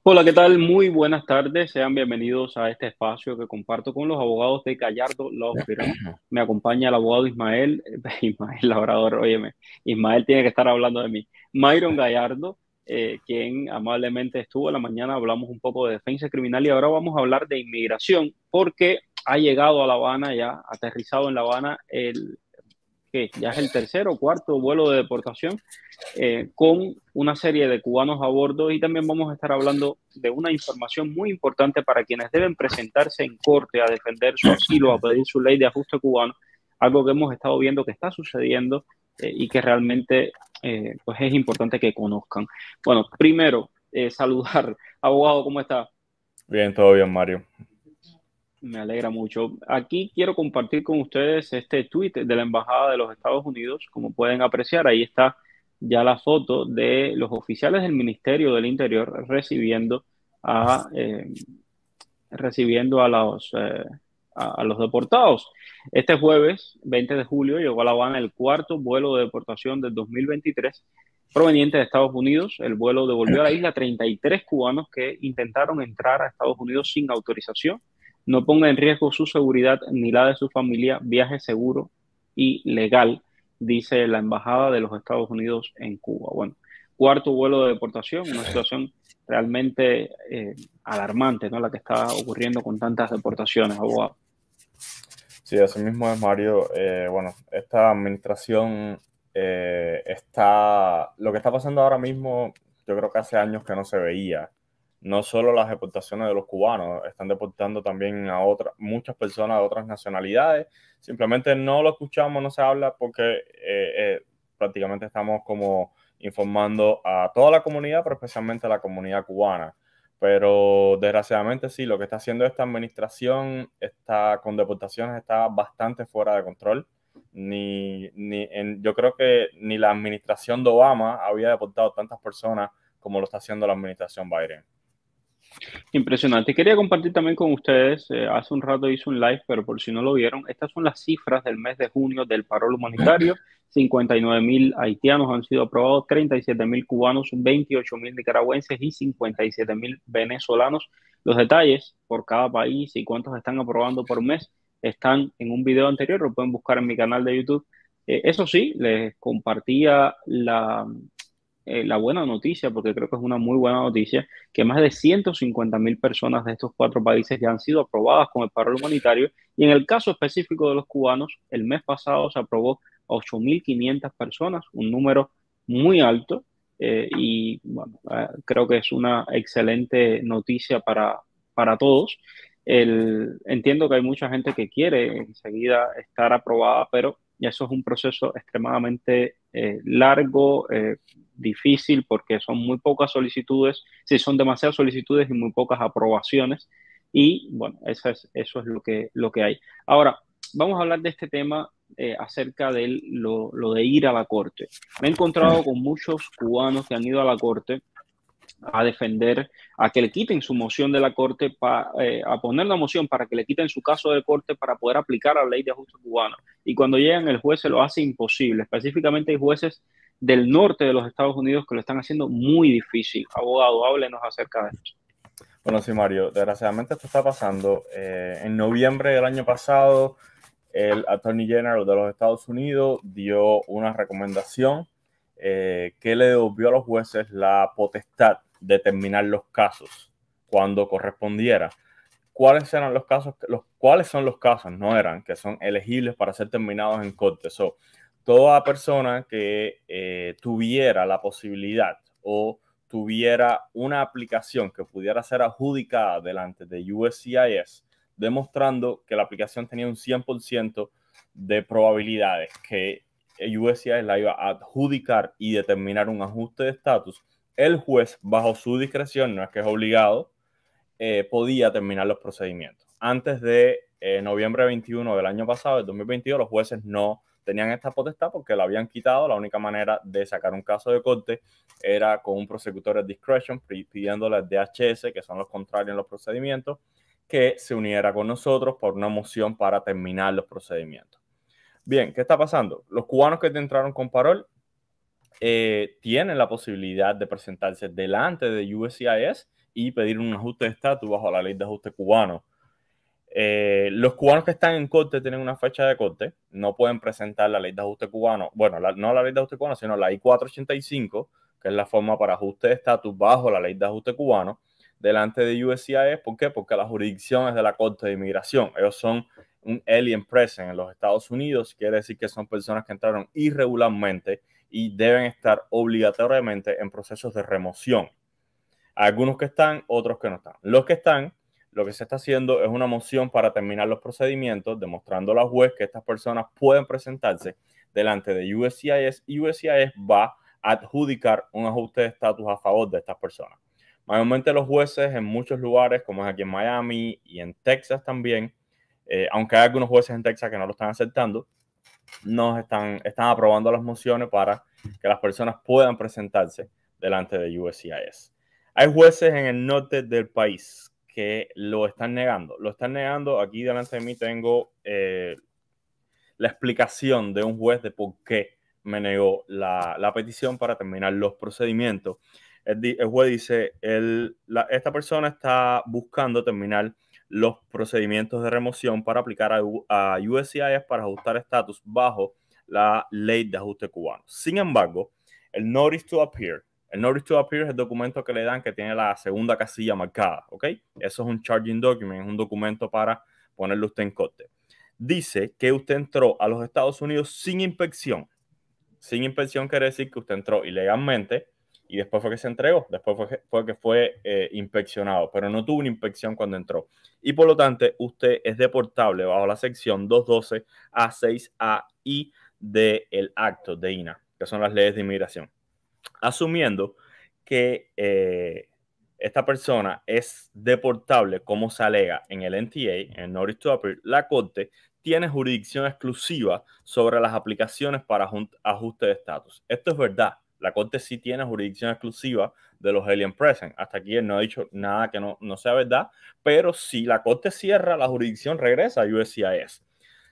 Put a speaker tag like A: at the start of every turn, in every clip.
A: Hola, ¿qué tal? Muy buenas tardes. Sean bienvenidos a este espacio que comparto con los abogados de Gallardo Law Firm. Me acompaña el abogado Ismael, Ismael Labrador, óyeme, Ismael tiene que estar hablando de mí. Myron Gallardo, quien amablemente estuvo en la mañana, hablamos un poco de defensa criminal y ahora vamos a hablar de inmigración porque ha llegado a La Habana ya, aterrizado en La Habana que ya es el tercer o cuarto vuelo de deportación con una serie de cubanos a bordo y también vamos a estar hablando de una información muy importante para quienes deben presentarse en corte a defender su asilo, a pedir su ley de ajuste cubano, algo que hemos estado viendo que está sucediendo y que realmente pues es importante que conozcan. Bueno, primero, saludar. Abogado, ¿cómo está?
B: Bien, todo bien, Mario.
A: Me alegra mucho. Aquí quiero compartir con ustedes este tweet de la Embajada de los Estados Unidos. Como pueden apreciar, ahí está ya la foto de los oficiales del Ministerio del Interior a, eh, recibiendo a los deportados. Este jueves, 20 de julio, llegó a La Habana el cuarto vuelo de deportación del 2023 proveniente de Estados Unidos. El vuelo devolvió a la isla 33 cubanos que intentaron entrar a Estados Unidos sin autorización. No ponga en riesgo su seguridad ni la de su familia. Viaje seguro y legal, dice la Embajada de los Estados Unidos en Cuba. Bueno, cuarto vuelo de deportación, una situación realmente alarmante, ¿no? La que está ocurriendo con tantas deportaciones, abogado.
B: Sí, así mismo es, Mario. Bueno, esta administración lo que está pasando ahora mismo, yo creo que hace años que no se veía. No solo las deportaciones de los cubanos, están deportando también a muchas personas de otras nacionalidades. Simplemente no lo escuchamos, no se habla porque prácticamente estamos como informando a toda la comunidad, pero especialmente a la comunidad cubana. Pero desgraciadamente sí, lo que está haciendo esta administración está, con deportaciones está bastante fuera de control. Yo creo que ni la administración de Obama había deportado tantas personas como lo está haciendo la administración Biden.
A: Impresionante. Quería compartir también con ustedes, hace un rato hice un live, pero por si no lo vieron, estas son las cifras del mes de junio del paro humanitario. 59.000 haitianos han sido aprobados, 37.000 cubanos, 28.000 nicaragüenses y 57.000 venezolanos. Los detalles por cada país y cuántos están aprobando por mes están en un video anterior, lo pueden buscar en mi canal de YouTube. Eso sí, les compartía la buena noticia, porque creo que es una muy buena noticia, que más de 150.000 personas de estos cuatro países ya han sido aprobadas con el paro humanitario. Y en el caso específico de los cubanos, el mes pasado se aprobó a 8.500 personas, un número muy alto. Y bueno, creo que es una excelente noticia para todos. Entiendo que hay mucha gente que quiere enseguida estar aprobada, pero eso es un proceso extremadamente largo, difícil porque son muy pocas solicitudes, sí, son demasiadas solicitudes y muy pocas aprobaciones. Y bueno, eso es lo que hay. Ahora, vamos a hablar de este tema acerca de lo de ir a la corte. Me he encontrado con muchos cubanos que han ido a la corte a defender, a que le quiten su moción de la Corte, a poner una moción para que le quiten su caso de corte para poder aplicar la ley de ajuste cubano. Y cuando llegan, el juez se lo hace imposible. Específicamente hay jueces del norte de los Estados Unidos que lo están haciendo muy difícil. Abogado, háblenos acerca de esto.
B: Bueno, sí, Mario, desgraciadamente esto está pasando. En noviembre del año pasado, el Attorney General de los Estados Unidos dio una recomendación que le devolvió a los jueces la potestad de terminar los casos cuando correspondiera. ¿Cuáles eran los casos? ¿Cuáles son los casos? No eran, que son elegibles para ser terminados en corte. Toda persona que tuviera la posibilidad o tuviera una aplicación que pudiera ser adjudicada delante de USCIS, demostrando que la aplicación tenía un 100% de probabilidades que USCIS la iba a adjudicar y determinar un ajuste de estatus, el juez, bajo su discreción, no es que es obligado, podía terminar los procedimientos. Antes de noviembre 21 del año pasado, del 2022, los jueces no tenían esta potestad porque la habían quitado. La única manera de sacar un caso de corte era con un prosecutor discretion, pidiéndole al DHS, que son los contrarios en los procedimientos, que se uniera con nosotros por una moción para terminar los procedimientos. Bien, ¿qué está pasando? Los cubanos que entraron con parol tienen la posibilidad de presentarse delante de USCIS y pedir un ajuste de estatus bajo la ley de ajuste cubano. Los cubanos que están en corte tienen una fecha de corte, no pueden presentar la ley de ajuste cubano, bueno, no la ley de ajuste cubano, sino la I-485, que es la forma para ajuste de estatus bajo la ley de ajuste cubano, delante de USCIS. ¿Por qué? Porque la jurisdicción es de la Corte de Inmigración. Ellos son un alien present en los Estados Unidos, quiere decir que son personas que entraron irregularmente y deben estar obligatoriamente en procesos de remoción. Algunos que están, otros que no están. Los que están, lo que se está haciendo es una moción para terminar los procedimientos, demostrando a la juez que estas personas pueden presentarse delante de USCIS y USCIS va a adjudicar un ajuste de estatus a favor de estas personas. Mayormente los jueces en muchos lugares, como es aquí en Miami y en Texas también, aunque hay algunos jueces en Texas que no lo están aceptando, están aprobando las mociones para que las personas puedan presentarse delante de USCIS. Hay jueces en el norte del país que lo están negando. Lo están negando. Aquí delante de mí tengo la explicación de un juez de por qué me negó la petición para terminar los procedimientos. El juez dice, esta persona está buscando terminar los procedimientos de remoción para aplicar a USCIS para ajustar estatus bajo la ley de ajuste cubano. Sin embargo, el Notice to Appear es el documento que le dan que tiene la segunda casilla marcada, ¿ok? Eso es un charging document, es un documento para ponerle usted en corte. Dice que usted entró a los Estados Unidos sin inspección. Sin inspección quiere decir que usted entró ilegalmente y después fue que se entregó, después fue que fue inspeccionado, pero no tuvo una inspección cuando entró. Y por lo tanto, usted es deportable bajo la sección 212 A6A I del acto de INA, que son las leyes de inmigración. Asumiendo que esta persona es deportable como se alega en el NTA, en el Notice to Appear, la Corte tiene jurisdicción exclusiva sobre las aplicaciones para ajuste de estatus. Esto es verdad. La Corte sí tiene jurisdicción exclusiva de los alien present. Hasta aquí él no ha dicho nada que no sea verdad, pero si la Corte cierra, la jurisdicción regresa a USCIS,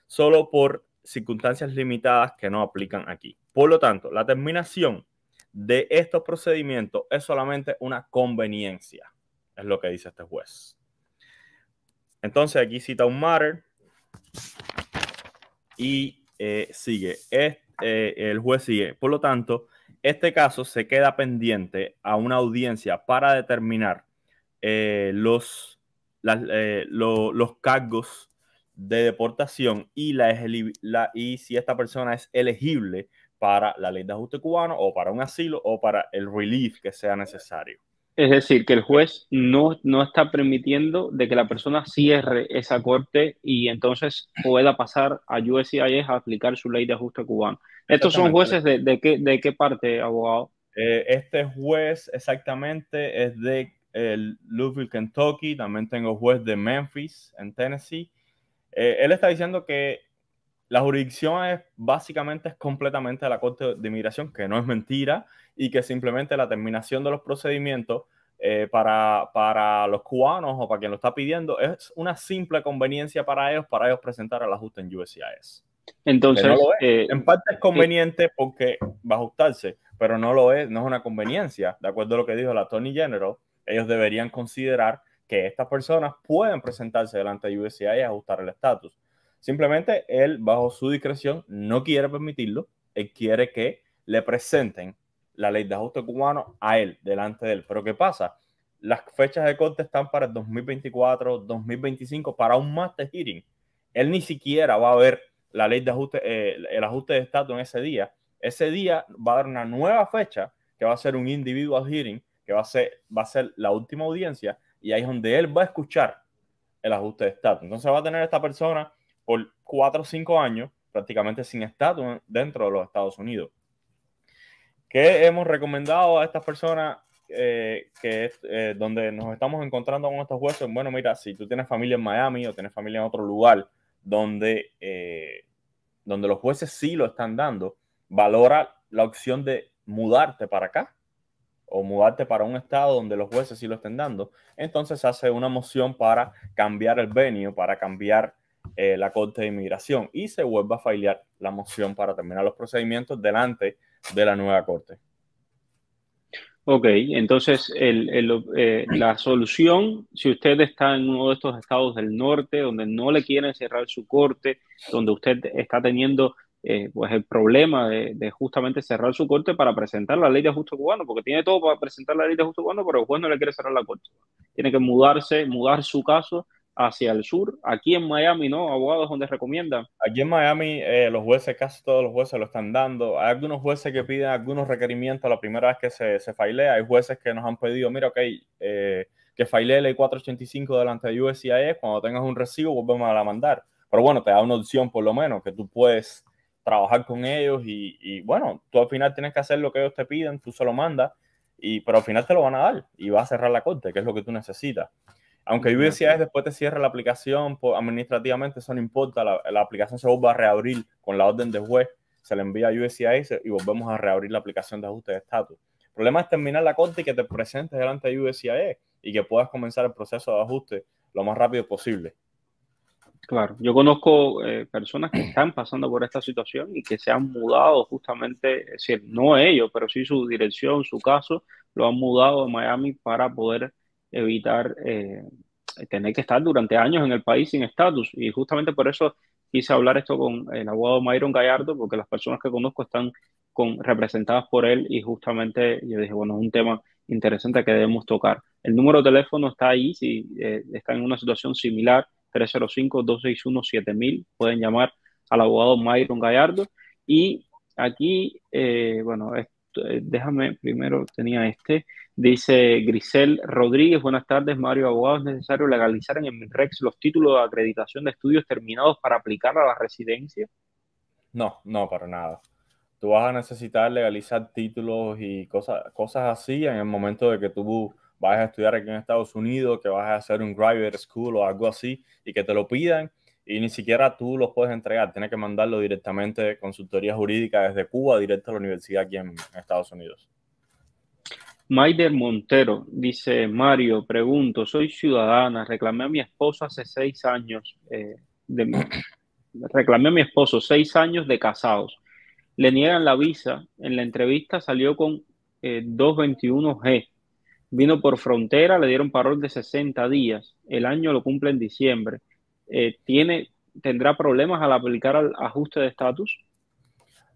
B: solo por circunstancias limitadas que no aplican aquí. Por lo tanto, la terminación de estos procedimientos es solamente una conveniencia, es lo que dice este juez. Entonces aquí cita un matter y sigue. El juez sigue. Por lo tanto, este caso se queda pendiente a una audiencia para determinar los cargos de deportación y si esta persona es elegible para la ley de ajuste cubano o para un asilo o para el relief que sea necesario.
A: Es decir, que el juez no está permitiendo de que la persona cierre esa corte y entonces pueda pasar a USCIS a aplicar su ley de ajuste cubano. ¿Estos son jueces de qué parte, abogado?
B: Este juez exactamente es de Louisville, Kentucky. También tengo juez de Memphis, en Tennessee. Él está diciendo que la jurisdicción básicamente es completamente de la Corte de Inmigración, que no es mentira, y que simplemente la terminación de los procedimientos para los cubanos o para quien lo está pidiendo es una simple conveniencia para ellos presentar el ajuste en USCIS.
A: Entonces,
B: no lo es. En parte es conveniente porque va a ajustarse, pero no lo es, no es una conveniencia. De acuerdo a lo que dijo la Attorney General, ellos deberían considerar que estas personas pueden presentarse delante de USCIS y ajustar el estatus. Simplemente él, bajo su discreción, no quiere permitirlo. Él quiere que le presenten la ley de ajuste cubano a él, delante de él. Pero ¿qué pasa? Las fechas de corte están para el 2024, 2025, para un master hearing. Él ni siquiera va a ver la ley de ajuste, el ajuste de estatus en ese día. Ese día va a dar una nueva fecha que va a ser un individual hearing, que va a ser la última audiencia, y ahí es donde él va a escuchar el ajuste de estatus. Entonces va a tener esta persona por 4 o 5 años prácticamente sin estatus dentro de los Estados Unidos. ¿Qué hemos recomendado a estas personas donde nos estamos encontrando con estos jueces? Bueno, mira, si tú tienes familia en Miami o tienes familia en otro lugar donde los jueces sí lo están dando, valora la opción de mudarte para acá o mudarte para un estado donde los jueces sí lo estén dando. Entonces hace una moción para cambiar el venue, para cambiar la Corte de Inmigración y se vuelva a filear la moción para terminar los procedimientos delante de la nueva Corte.
A: Ok, entonces la solución, si usted está en uno de estos estados del norte donde no le quieren cerrar su corte, donde usted está teniendo pues el problema de justamente cerrar su corte para presentar la ley de ajuste cubano, porque tiene todo para presentar la ley de ajuste cubano, pero el juez no le quiere cerrar la corte. Tiene que mudar su caso hacia el sur. Aquí en Miami, ¿no? Abogados donde recomiendan.
B: Aquí en Miami, los jueces, casi todos los jueces lo están dando. Hay algunos jueces que piden algunos requerimientos la primera vez que se filea. Hay jueces que nos han pedido, mira, ok, que filee ley 485 delante de USCIS. Cuando tengas un recibo, volvemos a la mandar. Pero bueno, te da una opción por lo menos, que tú puedes trabajar con ellos y bueno, tú al final tienes que hacer lo que ellos te piden, tú se lo mandas, pero al final te lo van a dar y va a cerrar la corte, que es lo que tú necesitas. Aunque USCIS después te cierre la aplicación administrativamente, eso no importa. La aplicación se vuelve a reabrir con la orden de juez, se le envía a USCIS y volvemos a reabrir la aplicación de ajuste de estatus. El problema es terminar la corte y que te presentes delante de USCIS y que puedas comenzar el proceso de ajuste lo más rápido posible.
A: Claro, yo conozco personas que están pasando por esta situación y que se han mudado justamente, es decir, no ellos, pero sí su dirección, su caso, lo han mudado a Miami para poder evitar tener que estar durante años en el país sin estatus. Y justamente por eso quise hablar esto con el abogado Myron Gallardo, porque las personas que conozco están representadas por él y justamente yo dije, bueno, es un tema interesante que debemos tocar. El número de teléfono está ahí, si está en una situación similar 305-261-7000. Pueden llamar al abogado Myron Gallardo. Y aquí, bueno, déjame primero, tenía dice Grisel Rodríguez, buenas tardes, Mario Abogado, es necesario legalizar en el MINREX los títulos de acreditación de estudios terminados para aplicar a la residencia.
B: No, no, para nada. Tú vas a necesitar legalizar títulos y cosas así en el momento de que tú vayas a estudiar aquí en Estados Unidos, que vas a hacer un graduate school o algo así y que te lo pidan y ni siquiera tú los puedes entregar. Tienes que mandarlo directamente de consultoría jurídica desde Cuba directo a la universidad aquí en Estados Unidos.
A: Maider Montero dice, Mario, pregunto, soy ciudadana, reclamé a mi esposo hace 6 años, reclamé a mi esposo 6 años de casados. Le niegan la visa. En la entrevista salió con 221G. Vino por frontera, le dieron parol de 60 días. El año lo cumple en diciembre. ¿Tendrá problemas al aplicar al ajuste de estatus?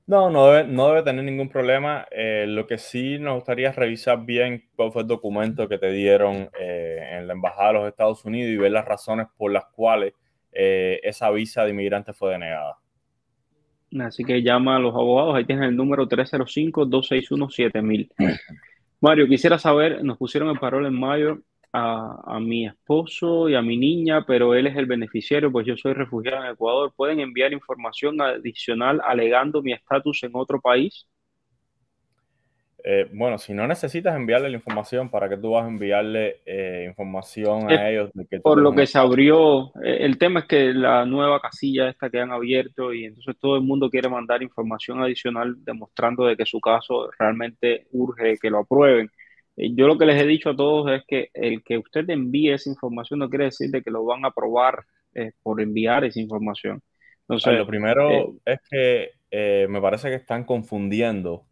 B: No, no debe tener ningún problema. Lo que sí nos gustaría es revisar bien cuál fue el documento que te dieron en la Embajada de los Estados Unidos y ver las razones por las cuales esa visa de inmigrante fue denegada.
A: Así que llama a los abogados, ahí tienes el número 305-261-7000. Mario, quisiera saber, nos pusieron el parol en mayo a mi esposo y a mi niña, pero él es el beneficiario, pues yo soy refugiado en Ecuador. ¿Pueden enviar información adicional alegando mi estatus en otro país?
B: Bueno, si no necesitas enviarle la información, ¿para qué tú vas a enviarle información
A: Es
B: a ellos de que tú
A: por
B: tienes
A: lo
B: un
A: que se
B: estatus?
A: abrió, el tema es que la nueva casilla esta que han abierto y entonces todo el mundo quiere mandar información adicional demostrando de que su caso realmente urge que lo aprueben. Yo lo que les he dicho a todos es que el que usted envíe esa información no quiere decir de que lo van a aprobar por enviar esa información.
B: Ay,
A: Entonces,
B: lo primero es que me parece que están confundiendo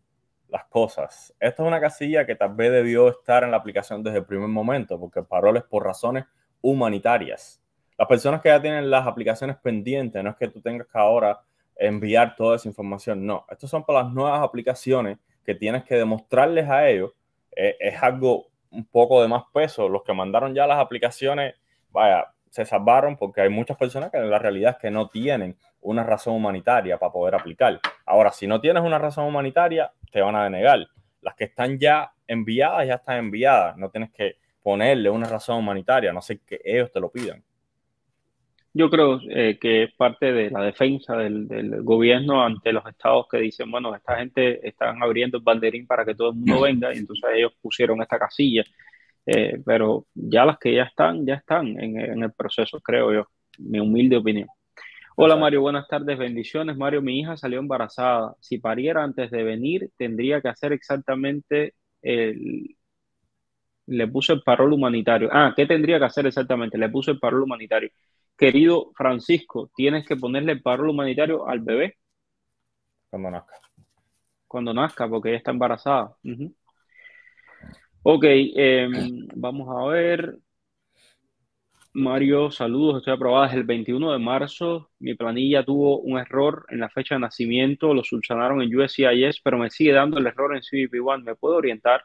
B: las cosas. Esta es una casilla que tal vez debió estar en la aplicación desde el primer momento, porque el parol es por razones humanitarias. Las personas que ya tienen las aplicaciones pendientes, no es que tú tengas que ahora enviar toda esa información, no. Estas son para las nuevas aplicaciones que tienes que demostrarles a ellos. Es algo un poco de más peso. Los que mandaron ya las aplicaciones, vaya, se salvaron porque hay muchas personas que en la realidad es que no tienen una razón humanitaria para poder aplicar. Ahora, si no tienes una razón humanitaria, te van a denegar. Las que están ya están enviadas. No tienes que ponerle una razón humanitaria, a no ser que ellos te lo pidan.
A: yo creo que es parte de la defensa del gobierno ante los estados que dicen, bueno, esta gente están abriendo el banderín para que todo el mundo venga y entonces ellos pusieron esta casilla. Pero ya las que ya están en el proceso, creo yo, mi humilde opinión. Hola
B: Exacto.
A: Mario, buenas tardes, bendiciones. Mario, mi hija salió embarazada. Si pariera antes de venir, tendría que hacer exactamente el... Le puse el parol humanitario. Ah, ¿qué tendría que hacer exactamente? Le puse el parol humanitario. querido Francisco, tienes que ponerle paro humanitario al bebé
B: cuando nazca.
A: cuando nazca, porque ella está embarazada. Ujú. Ok, vamos a ver. Mario, saludos, estoy aprobada desde el 21 de marzo. Mi planilla tuvo un error en la fecha de nacimiento, lo subsanaron en USCIS, pero me sigue dando el error en CBP-1. ¿Me puedo orientar?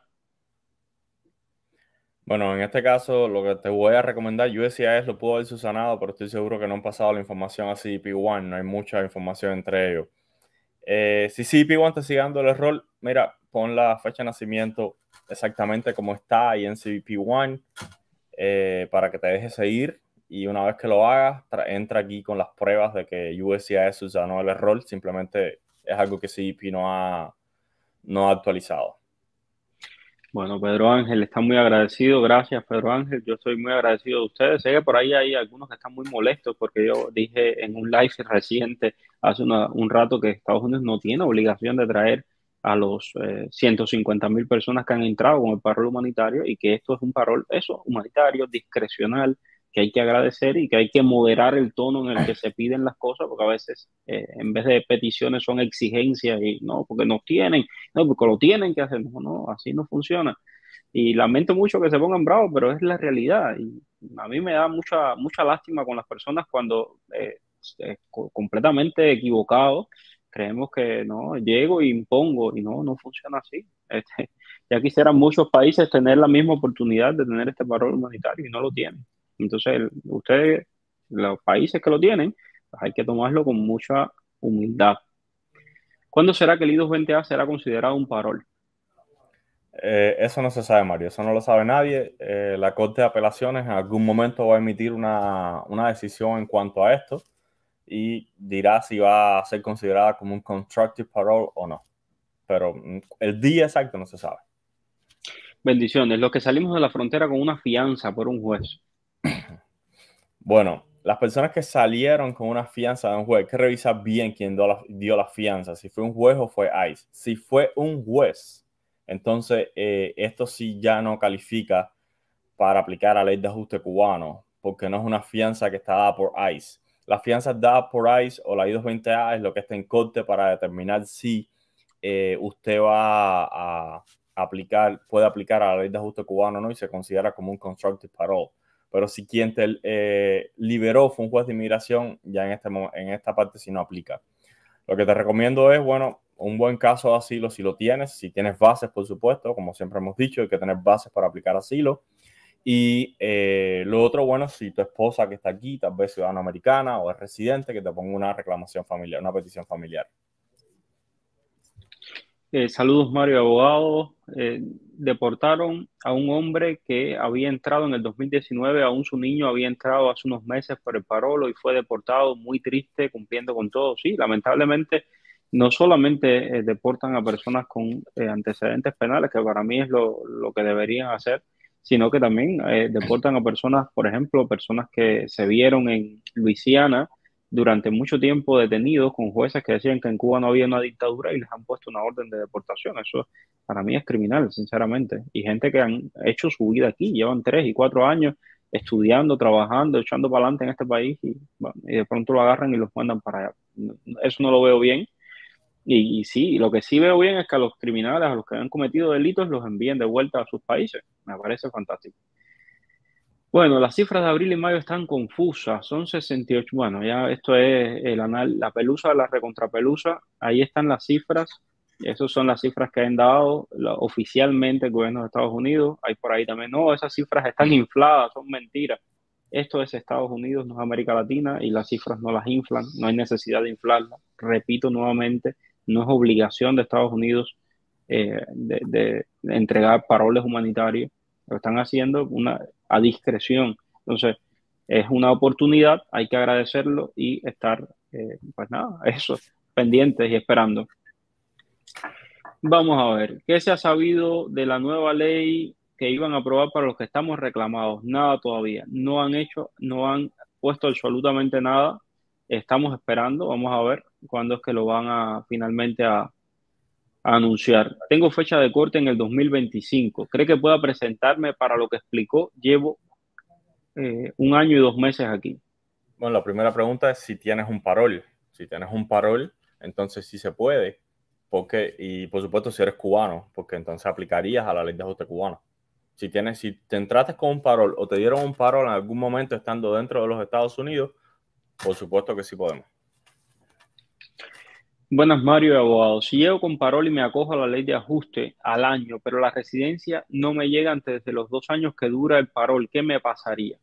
B: Bueno, en este caso, lo que te voy a recomendar, USCIS lo pudo haber subsanado, pero estoy seguro que no han pasado la información a CDP-1, no hay mucha información entre ellos. Si CDP-1 te sigue dando el error, mira, pon la fecha de nacimiento exactamente como está ahí en CBP-1 para que te deje seguir. Y una vez que lo hagas, entra aquí con las pruebas de que USCIS subsanó el error. Simplemente es algo que CDP no ha actualizado.
A: Bueno, Pedro Ángel está muy agradecido. Gracias, Pedro Ángel. Yo estoy muy agradecido de ustedes. Sé que por ahí hay algunos que están muy molestos porque yo dije en un live reciente hace un rato que Estados Unidos no tiene obligación de traer a los 150.000 personas que han entrado con el parol humanitario y que esto es un parol, eso, humanitario, discrecional, que hay que agradecer y que hay que moderar el tono en el que se piden las cosas porque a veces en vez de peticiones son exigencias y no, porque nos tienen. No, porque lo tienen que hacer. No, no, así no funciona. Y lamento mucho que se pongan bravos, pero es la realidad. Y a mí me da mucha lástima con las personas cuando completamente equivocados creemos que no, llego e impongo y no, no funciona así. Ya quisieran muchos países tener la misma oportunidad de tener este parol humanitario y no lo tienen. Entonces, ustedes, los países que lo tienen, pues hay que tomarlo con mucha humildad. ¿Cuándo será que el I-220A será considerado un parol?
B: Eso no se sabe, Mario. Eso no lo sabe nadie. La Corte de Apelaciones en algún momento va a emitir una decisión en cuanto a esto y dirá si va a ser considerada como un constructive parole o no. Pero el día exacto no se sabe.
A: Bendiciones. Los que salimos de la frontera con una fianza por un juez.
B: Bueno, las personas que salieron con una fianza de un juez, hay que revisar bien quién dio la fianza, si fue un juez o fue ICE. Si fue un juez, entonces esto sí ya no califica para aplicar la ley de ajuste cubano, porque no es una fianza que está dada por ICE. La fianza dada por ICE o la I-220A es lo que está en corte para determinar si usted va a aplicar, puede aplicar a la ley de ajuste cubano o no, y se considera como un constructive parole. Pero si quien te liberó fue un juez de inmigración, ya en esta parte sí no aplica. Lo que te recomiendo es, bueno, un buen caso de asilo si lo tienes, si tienes bases, por supuesto, como siempre hemos dicho, hay que tener bases para aplicar asilo. Y lo otro, bueno, si tu esposa que está aquí, tal vez ciudadana americana o es residente, que te ponga una reclamación familiar, una petición familiar.
A: Saludos, Mario, abogado. Deportaron a un hombre que había entrado en el 2019, aún su niño había entrado hace unos meses por el parolo y fue deportado, muy triste, cumpliendo con todo. Sí, lamentablemente, no solamente deportan a personas con antecedentes penales, que para mí es lo que deberían hacer, sino que también deportan a personas, por ejemplo, personas que se vieron en Luisiana durante mucho tiempo detenidos con jueces que decían que en Cuba no había una dictadura y les han puesto una orden de deportación. Eso para mí es criminal, sinceramente. Y gente que han hecho su vida aquí, llevan 3 y 4 años estudiando, trabajando, echando para adelante en este país y, bueno, y de pronto lo agarran y los mandan para allá. Eso no lo veo bien. Y sí, lo que sí veo bien es que a los criminales, a los que han cometido delitos, los envíen de vuelta a sus países. Me parece fantástico. Bueno, las cifras de abril y mayo están confusas, son 68. Bueno, ya esto es la pelusa de la recontrapelusa, ahí están las cifras, y esas son las cifras que han dado oficialmente el gobierno de Estados Unidos. Hay por ahí también, no, esas cifras están infladas, son mentiras. Esto es Estados Unidos, no es América Latina, y las cifras no las inflan, no hay necesidad de inflarlas. Repito nuevamente, no es obligación de Estados Unidos de entregar paroles humanitarios, lo están haciendo a discreción. Entonces, es una oportunidad, hay que agradecerlo y estar, pues nada, eso, pendientes y esperando. Vamos a ver, ¿qué se ha sabido de la nueva ley que iban a aprobar para los que estamos reclamados? Nada todavía, no han puesto absolutamente nada, estamos esperando, vamos a ver cuándo es que lo van a finalmente a anunciar. Tengo fecha de corte en el 2025. ¿Cree que pueda presentarme para lo que explicó? Llevo 1 año y 2 meses aquí.
B: Bueno, la primera pregunta es si tienes un parol. Si tienes un parol, entonces sí se puede. Porque, y por supuesto, si eres cubano, porque entonces aplicarías a la ley de ajuste cubano. Si te entraste con un parol o te dieron un parol en algún momento estando dentro de los Estados Unidos, por supuesto que sí podemos.
A: Buenas, Mario, de abogado. Si llego con parol y me acojo a la ley de ajuste al año, pero la residencia no me llega antes de los 2 años que dura el parol, ¿qué me pasaría?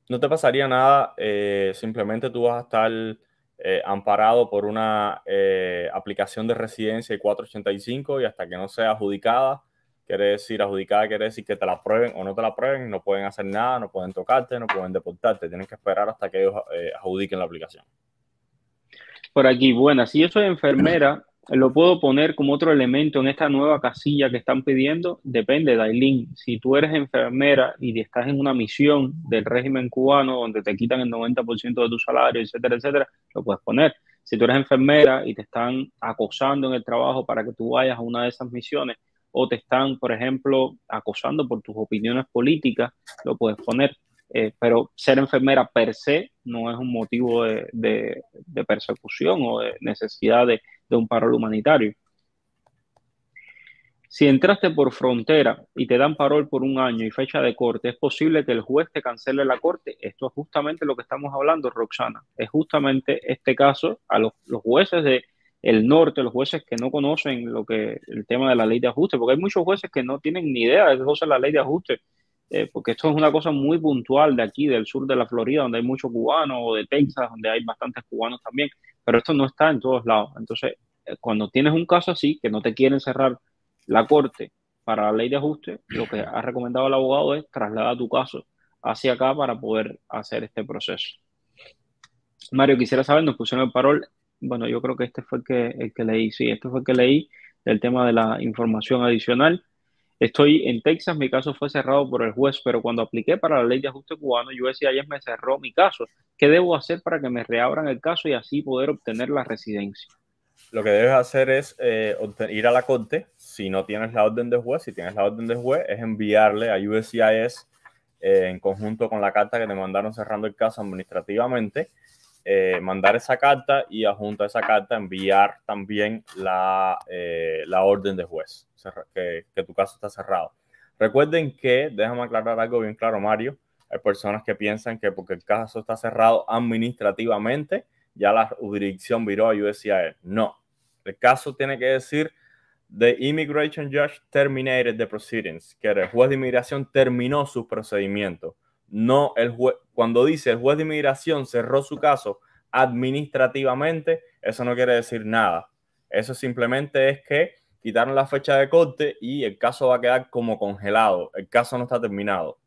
B: No te pasaría nada, simplemente tú vas a estar amparado por una aplicación de residencia y 485 y hasta que no sea adjudicada, quiere decir que te la aprueben o no te la aprueben, no pueden hacer nada, no pueden tocarte, no pueden deportarte, tienes que esperar hasta que ellos adjudiquen la aplicación.
A: Por aquí, buenas. Si yo soy enfermera, lo puedo poner como otro elemento en esta nueva casilla que están pidiendo. Depende, Dailin. Si tú eres enfermera y estás en una misión del régimen cubano donde te quitan el 90% de tu salario, etcétera, etcétera, lo puedes poner. Si tú eres enfermera y te están acosando en el trabajo para que tú vayas a una de esas misiones o te están, por ejemplo, acosando por tus opiniones políticas, lo puedes poner. Pero ser enfermera per se no es un motivo de persecución o de necesidad de un parol humanitario. Si entraste por frontera y te dan parol por un año y fecha de corte, es posible que el juez te cancele la corte. Esto es justamente lo que estamos hablando, Roxana. Es justamente este caso a los jueces del norte, los jueces que no conocen el tema de la ley de ajuste, porque hay muchos jueces que no tienen ni idea de qué cosa es la ley de ajuste, porque esto es una cosa muy puntual de aquí, del sur de la Florida, donde hay muchos cubanos, o de Texas, donde hay bastantes cubanos también, pero esto no está en todos lados. Entonces, cuando tienes un caso así, que no te quieren cerrar la Corte para la ley de ajuste, lo que ha recomendado el abogado es trasladar tu caso hacia acá para poder hacer este proceso. Mario, quisiera saber, nos pusieron el parol. Bueno, yo creo que este fue el que leí. Sí, este fue el que leí del tema de la información adicional. Estoy en Texas, mi caso fue cerrado por el juez, pero cuando apliqué para la ley de ajuste cubano, USCIS me cerró mi caso. ¿Qué debo hacer para que me reabran el caso y así poder obtener la residencia?
B: Lo que debes hacer es ir a la corte, si no tienes la orden de juez, si tienes la orden de juez, es enviarle a USCIS en conjunto con la carta que te mandaron cerrando el caso administrativamente, mandar esa carta y adjunto a esa carta enviar también la orden de juez, que tu caso está cerrado. Recuerden que, déjame aclarar algo bien claro, Mario, hay personas que piensan que porque el caso está cerrado administrativamente, ya la jurisdicción viró a USCIS. No, el caso tiene que decir The Immigration Judge terminated the proceedings, que el juez de inmigración terminó sus procedimientos. No el juez, cuando dice el juez de inmigración cerró su caso administrativamente, eso no quiere decir nada. Eso simplemente es que quitaron la fecha de corte y el caso va a quedar como congelado. El caso no está terminado.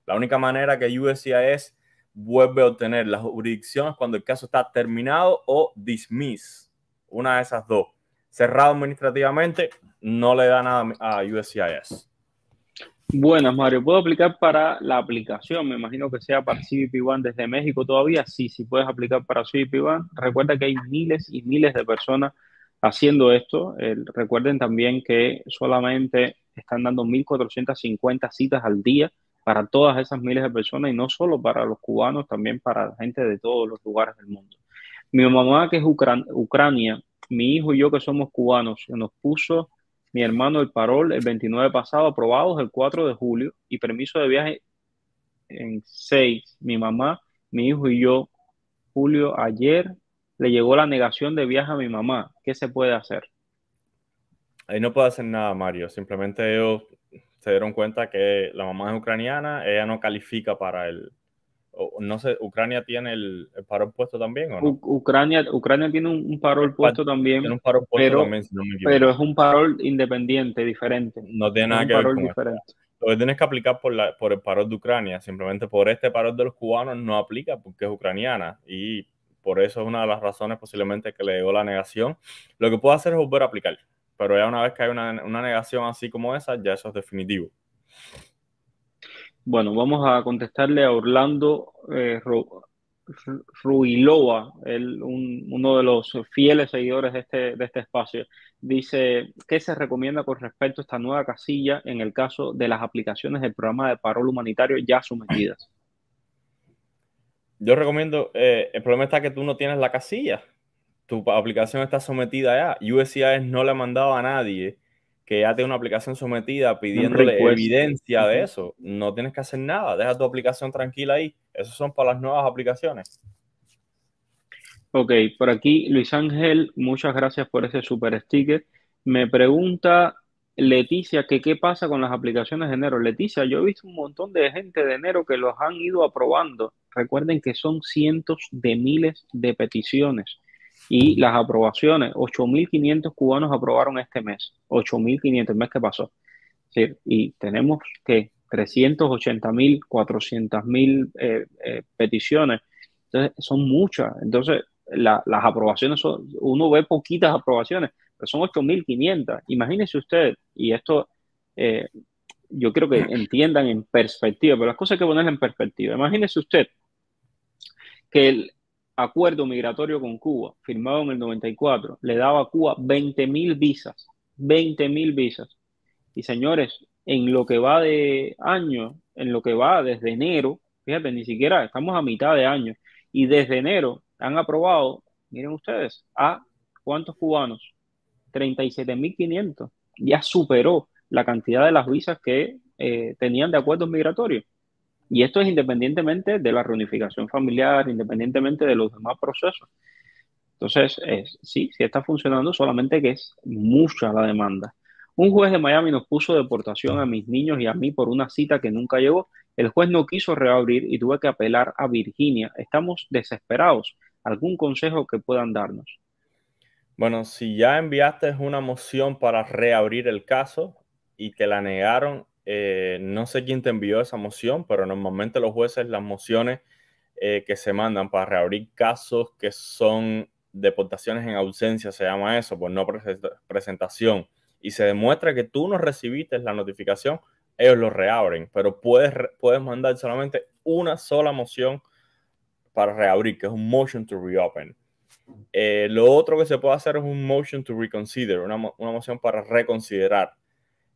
B: La única manera que USCIS vuelve a obtener las jurisdicciones cuando el caso está terminado o dismiss. Una de esas dos. Cerrado administrativamente, no le da nada a USCIS.
A: Buenas, Mario. ¿Puedo aplicar para la aplicación? Me imagino que sea para CBP One desde México todavía. Sí, sí puedes aplicar para CBP One. Recuerda que hay miles y miles de personas haciendo esto. Recuerden también que solamente están dando 1.450 citas al día para todas esas miles de personas y no solo para los cubanos, también para gente de todos los lugares del mundo. Mi mamá, que es Ucrania, mi hijo y yo, que somos cubanos, se nos puso mi hermano el parol el 29 pasado, aprobados el 4 de julio y permiso de viaje en 6. Mi mamá, mi hijo y yo, Julio, ayer le llegó la negación de viaje a mi mamá. ¿Qué se puede hacer?
B: Ahí no puede hacer nada, Mario. Simplemente ellos se dieron cuenta que la mamá es ucraniana, ella no califica para no sé, ¿Ucrania tiene el paro puesto también o no?
A: Ucrania tiene un parol puesto
B: Tiene
A: también,
B: un paro puesto
A: pero,
B: también, si no me
A: pero
B: equivoco.
A: es un parol independiente, diferente.
B: No tiene
A: Es
B: nada
A: un
B: que ver
A: parol
B: con esto.
A: diferente.
B: Lo que tienes que aplicar por el paro de Ucrania, simplemente por este paro de los cubanos no aplica porque es ucraniana y por eso es una de las razones posiblemente que le llegó la negación. Lo que puedo hacer es volver a aplicar, pero ya una vez que hay una negación así como esa, ya eso es definitivo.
A: Bueno, vamos a contestarle a Orlando Ruiloa, uno de los fieles seguidores de este espacio. Dice, ¿qué se recomienda con respecto a esta nueva casilla en el caso de las aplicaciones del programa de parol humanitario ya sometidas?
B: Yo recomiendo, el problema está que tú no tienes la casilla. Tu aplicación está sometida ya. USCIS no le ha mandado a nadie que ya tiene una aplicación sometida
A: Un
B: pidiéndole
A: request.
B: evidencia de
A: Ujú.
B: eso. No tienes que hacer nada. Deja tu aplicación tranquila ahí. Esos son para las nuevas aplicaciones.
A: Ok, por aquí Luis Ángel, muchas gracias por ese super sticker. Me pregunta Leticia que qué pasa con las aplicaciones de enero. Leticia, yo he visto un montón de gente de enero que los han ido aprobando. Recuerden que son cientos de miles de peticiones y las aprobaciones, 8.500 cubanos aprobaron este mes, 8.500 el mes que pasó. Sí, y tenemos que 380.000, 400.000 peticiones. Entonces, son muchas. Entonces, las aprobaciones son, uno ve poquitas aprobaciones, pero son 8.500. Imagínese usted, y esto eh, yo creo que entiendan en perspectiva, pero las cosas hay que ponerlas en perspectiva. Imagínese usted que el acuerdo migratorio con Cuba, firmado en el 94, le daba a Cuba 20.000 visas, 20.000 visas. Y señores, en lo que va de año, en lo que va desde enero, fíjate, ni siquiera estamos a mitad de año, y desde enero han aprobado, miren ustedes, a cuántos cubanos, 37.500, ya superó la cantidad de las visas que tenían de acuerdos migratorios. Y esto es independientemente de la reunificación familiar, independientemente de los demás procesos. Entonces, sí, sí está funcionando, solamente que es mucha la demanda. Un juez de Miami nos puso deportación a mis niños y a mí por una cita que nunca llegó. El juez no quiso reabrir y tuve que apelar a Virginia. Estamos desesperados. ¿Algún consejo que puedan darnos?
B: Bueno, si ya enviaste una moción para reabrir el caso y te la negaron, no sé quién te envió esa moción, pero normalmente los jueces las mociones que se mandan para reabrir casos que son deportaciones en ausencia, se llama eso, por no presentación, y se demuestra que tú no recibiste la notificación, ellos lo reabren, pero puedes mandar solamente una sola moción para reabrir, que es un motion to reopen. Lo otro que se puede hacer es un motion to reconsider, una moción para reconsiderar.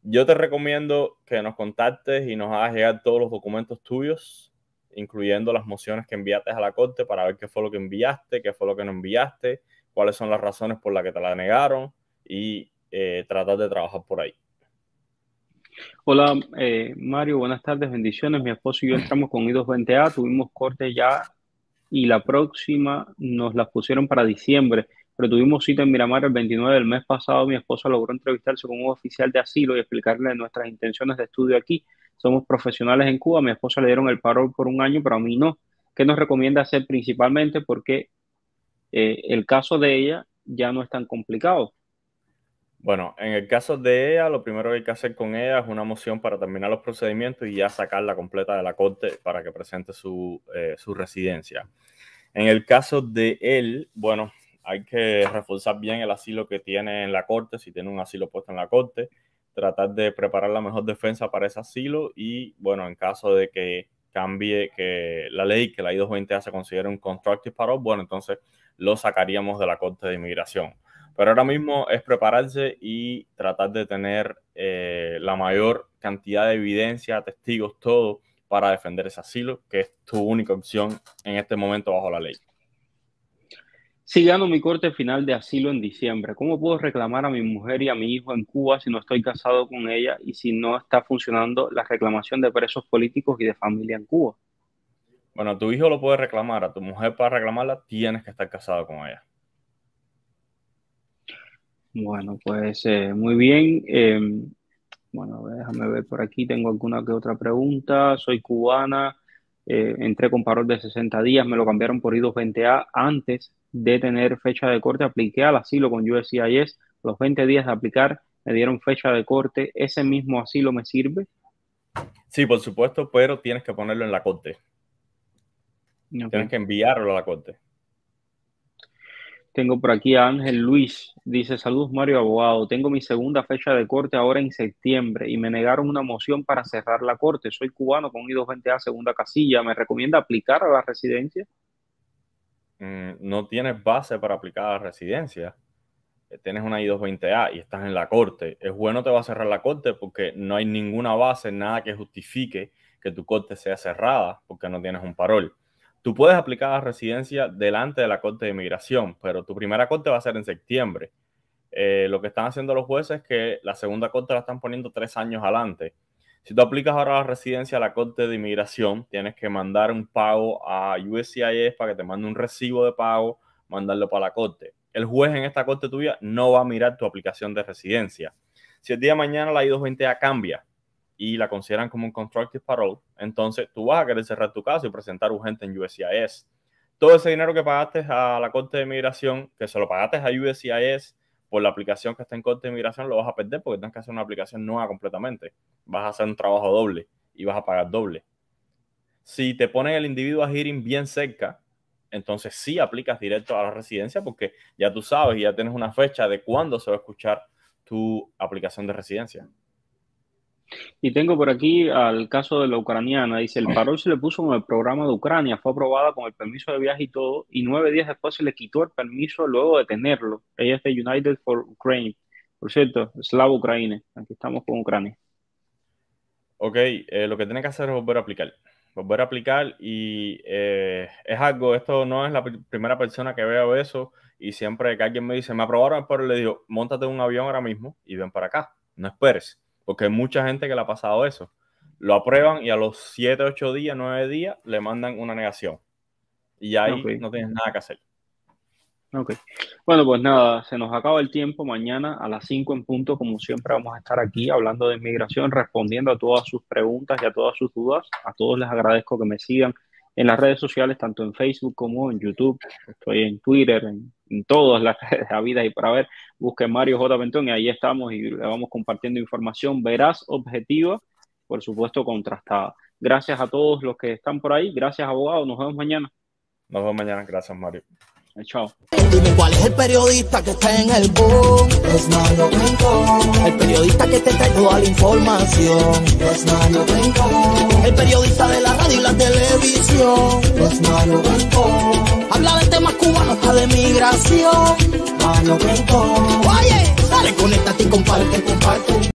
B: Yo te recomiendo que nos contactes y nos hagas llegar todos los documentos tuyos, incluyendo las mociones que enviaste a la corte para ver qué fue lo que enviaste, qué fue lo que no enviaste, cuáles son las razones por las que te la negaron y tratar de trabajar por ahí.
A: Hola, Mario, buenas tardes, bendiciones. Mi esposo y yo entramos con I-220A, tuvimos corte ya y la próxima nos la pusieron para diciembre, pero tuvimos cita en Miramar el 29 del mes pasado. Mi esposa logró entrevistarse con un oficial de asilo y explicarle nuestras intenciones de estudio aquí. Somos profesionales en Cuba, a mi esposa le dieron el paro por un año, pero a mí no. ¿Qué nos recomienda hacer principalmente? Porque el caso de ella ya no es tan complicado.
B: Bueno, en el caso de ella, lo primero que hay que hacer con ella es una moción para terminar los procedimientos y ya sacarla completa de la corte para que presente su residencia. En el caso de él, bueno, hay que reforzar bien el asilo que tiene en la corte, si tiene un asilo puesto en la corte, tratar de preparar la mejor defensa para ese asilo y, bueno, en caso de que cambie que la ley, que la I-220A se considere un constructive parole, bueno, entonces lo sacaríamos de la corte de inmigración. Pero ahora mismo es prepararse y tratar de tener la mayor cantidad de evidencia, testigos, todo para defender ese asilo, que es tu única opción en este momento bajo la ley.
A: Si gano mi corte final de asilo en diciembre, ¿cómo puedo reclamar a mi mujer y a mi hijo en Cuba si no estoy casado con ella y si no está funcionando la reclamación de presos políticos y de familia en Cuba?
B: Bueno, a tu hijo lo puedes reclamar, a tu mujer para reclamarla tienes que estar casado con ella.
A: Bueno, pues muy bien. Bueno, déjame ver por aquí, tengo alguna que otra pregunta. Soy cubana, entré con parol de 60 días, me lo cambiaron por I-220A. Antes de tener fecha de corte, apliqué al asilo con USCIS. Los 20 días de aplicar me dieron fecha de corte. ¿Ese mismo asilo me sirve?
B: Sí, por supuesto, pero tienes que ponerlo en la corte. Tienes
A: Ok.
B: que enviarlo a la corte.
A: Tengo por aquí a Ángel Luis. Dice, saludos Mario Abogado. Tengo mi segunda fecha de corte ahora en septiembre y me negaron una moción para cerrar la corte. Soy cubano con I-220A segunda casilla. ¿Me recomienda aplicar a la residencia?
B: No tienes base para aplicar a la residencia. Tienes una I-220A y estás en la corte. Es bueno te va a cerrar la corte porque no hay ninguna base, nada que justifique que tu corte sea cerrada porque no tienes un parol. Tú puedes aplicar la residencia delante de la Corte de Inmigración, pero tu primera corte va a ser en septiembre. Lo que están haciendo los jueces es que la segunda corte la están poniendo 3 años adelante. Si tú aplicas ahora la residencia a la Corte de Inmigración, tienes que mandar un pago a USCIS para que te mande un recibo de pago, mandarlo para la corte. El juez en esta corte tuya no va a mirar tu aplicación de residencia. Si el día de mañana la I-220A cambia y la consideran como un constructive parole, entonces tú vas a querer cerrar tu caso y presentar urgente en USCIS. Todo ese dinero que pagaste a la Corte de Inmigración, que se lo pagaste a USCIS por la aplicación que está en Corte de Inmigración, lo vas a perder porque tienes que hacer una aplicación nueva completamente. Vas a hacer un trabajo doble y vas a pagar doble. Si te ponen el individuo a hearing bien cerca, entonces sí aplicas directo a la residencia porque ya tú sabes y ya tienes una fecha de cuándo se va a escuchar tu aplicación de residencia.
A: Y tengo por aquí al caso de la ucraniana. Dice, el parol se le puso en el programa de Ucrania, fue aprobada con el permiso de viaje y todo, y 9 días después se le quitó el permiso luego de tenerlo. Ella es de United for Ukraine. Por cierto, Slava Ukraine. Aquí estamos con Ucrania.
B: Ok, lo que tiene que hacer es volver a aplicar. Volver a aplicar y es algo, esto no es la primera persona que veo eso y siempre que alguien me dice, me aprobaron, pero le digo, móntate en un avión ahora mismo y ven para acá. No esperes. Porque hay mucha gente que le ha pasado eso. Lo aprueban y a los 7, 8 días, 9 días, le mandan una negación. Y ahí no tienes nada que hacer.
A: Ok. Bueno, pues nada, se nos acaba el tiempo. Mañana a las 5 en punto, como siempre, vamos a estar aquí hablando de inmigración, respondiendo a todas sus preguntas y a todas sus dudas. A todos les agradezco que me sigan en las redes sociales, tanto en Facebook como en YouTube. Estoy en Twitter, en todas las redes habidas y para ver. Busquen Mario J. Bentón y ahí estamos y le vamos compartiendo información veraz, objetiva, por supuesto contrastada. Gracias a todos los que están por ahí. Gracias, abogado. Nos vemos mañana.
B: Nos vemos mañana. Gracias, Mario.
A: Chao.
C: Dime cuál es el periodista que está en el boom. Es Mario Bentón. El periodista que te trae toda la información. Es Mario Bentón. El periodista de la radio y la televisión. Es Mario Bentón. Habla de temas cubanos, habla de migración. Mario Bentón. Oye, dale, conéctate y comparte.